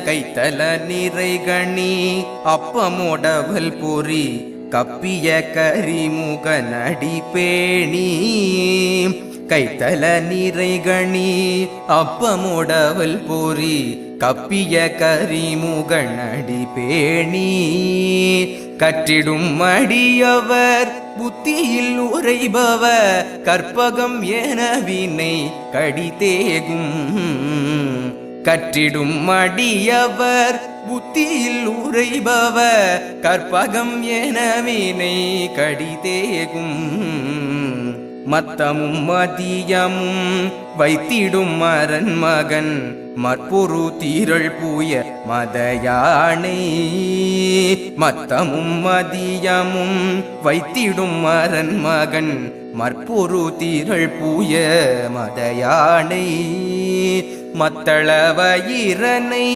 கைத்தல நிறைகணி அப்பமோடவல் பொறி கப்பிய கரிமுக நடி பேணி கைத்தல நிறைகணி அப்பமோடவல் பொறி கப்பிய கரிமுக நடி பேணி கற்றிடும் அடியவர் புத்தியில் உரைபவர் கற்பகம் என வினை கடிதேகும் கற்றிடும் அடியவர் புத்தியில் உரைபவர் கற்பகம் என வினை கடிதேகும் மத்தமும் மதியமும் வைத்திடும் மரன் மகன் மற்பொரு தீரள் பூய மதயானை மத்தமும் மதியமும் வைத்திடும் மரன் மகன் மற்பொரு தீரள் பூய மதயானை மத்தள வயிரனை